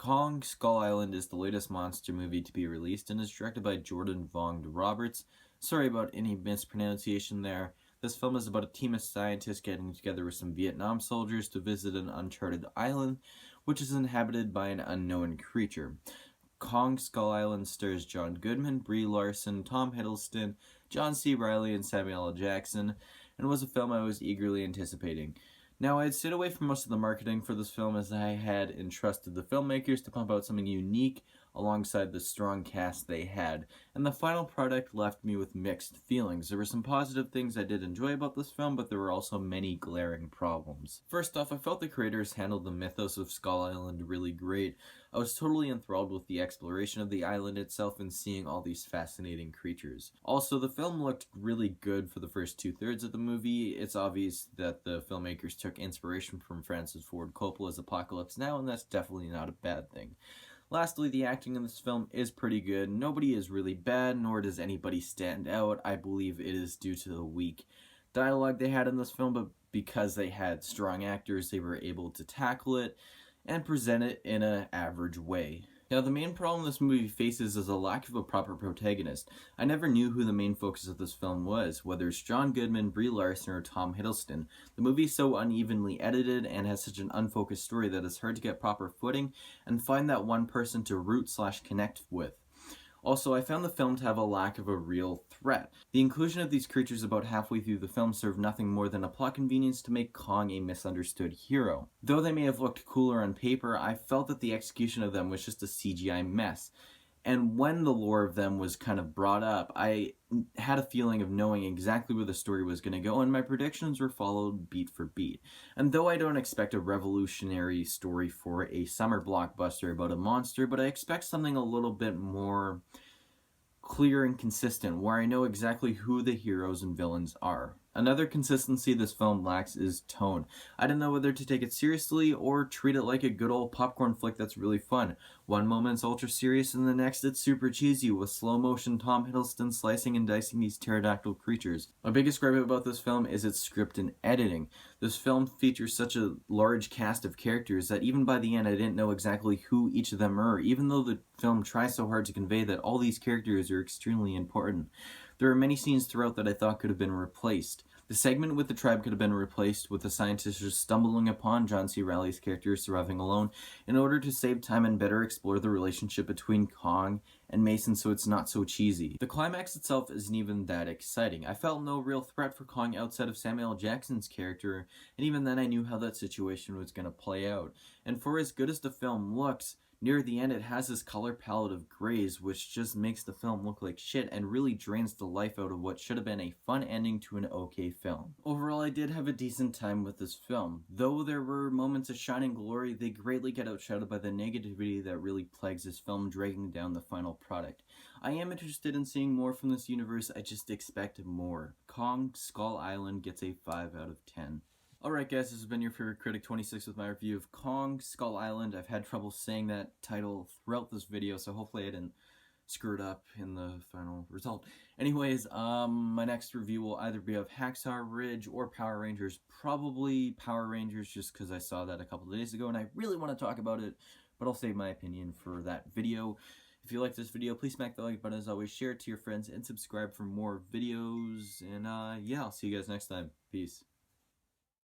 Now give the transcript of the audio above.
Kong Skull Island is the latest monster movie to be released and is directed by Jordan Vaughn Roberts. Sorry about any mispronunciation there. This film is about a team of scientists getting together with some Vietnam soldiers to visit an uncharted island, which is inhabited by an unknown creature. Kong Skull Island stars John Goodman, Brie Larson, Tom Hiddleston, John C. Reilly, and Samuel L. Jackson, and was a film I was eagerly anticipating. Now, I had stayed away from most of the marketing for this film as I had entrusted the filmmakers to pump out something unique alongside the strong cast they had, and the final product left me with mixed feelings. There were some positive things I did enjoy about this film, but there were also many glaring problems. First off, I felt the creators handled the mythos of Skull Island really great. I was totally enthralled with the exploration of the island itself and seeing all these fascinating creatures. Also, the film looked really good for the first 2/3 of the movie. It's obvious that the filmmakers took inspiration from Francis Ford Coppola's Apocalypse Now, and that's definitely not a bad thing. Lastly, the acting in this film is pretty good. Nobody is really bad, nor does anybody stand out. I believe it is due to the weak dialogue they had in this film, but because they had strong actors, they were able to tackle it and present it in an average way. Now, the main problem this movie faces is a lack of a proper protagonist. I never knew who the main focus of this film was, whether it's John Goodman, Brie Larson, or Tom Hiddleston. The movie is so unevenly edited and has such an unfocused story that it's hard to get proper footing and find that one person to root/connect with. Also, I found the film to have a lack of a real threat. The inclusion of these creatures about halfway through the film served nothing more than a plot convenience to make Kong a misunderstood hero. Though they may have looked cooler on paper, I felt that the execution of them was just a CGI mess. And when the lore of them was kind of brought up, I had a feeling of knowing exactly where the story was going to go, and my predictions were followed beat for beat. And though I don't expect a revolutionary story for a summer blockbuster about a monster, but I expect something a little bit more clear and consistent, where I know exactly who the heroes and villains are. Another consistency this film lacks is tone. I don't know whether to take it seriously or treat it like a good old popcorn flick that's really fun. One moment it's ultra serious and the next it's super cheesy with slow motion Tom Hiddleston slicing and dicing these pterodactyl creatures. My biggest gripe about this film is its script and editing. This film features such a large cast of characters that even by the end I didn't know exactly who each of them are, even though the film tries so hard to convey that all these characters are extremely important. There are many scenes throughout that I thought could have been replaced. The segment with the tribe could have been replaced with the scientists just stumbling upon John C. Reilly's character surviving alone in order to save time and better explore the relationship between Kong and Mason so it's not so cheesy. The climax itself isn't even that exciting. I felt no real threat for Kong outside of Samuel L. Jackson's character, and even then I knew how that situation was going to play out. And for as good as the film looks, near the end it has this color palette of grays which just makes the film look like shit and really drains the life out of what should have been a fun ending to an okay film. Overall, I did have a decent time with this film. Though there were moments of shining glory, they greatly get outshadowed by the negativity that really plagues this film, dragging down the final product. I am interested in seeing more from this universe, I just expect more. Kong Skull Island gets a 5 out of 10. Alright guys, this has been your favorite critic 26 with my review of Kong Skull Island. I've had trouble saying that title throughout this video, so hopefully I didn't screw it up in the final result. Anyways, my next review will either be of Hacksaw Ridge or Power Rangers. Probably Power Rangers just because I saw that a couple of days ago and I really want to talk about it, but I'll save my opinion for that video. If you like this video, please smack the like button as always, share it to your friends, and subscribe for more videos. And yeah, I'll see you guys next time. Peace.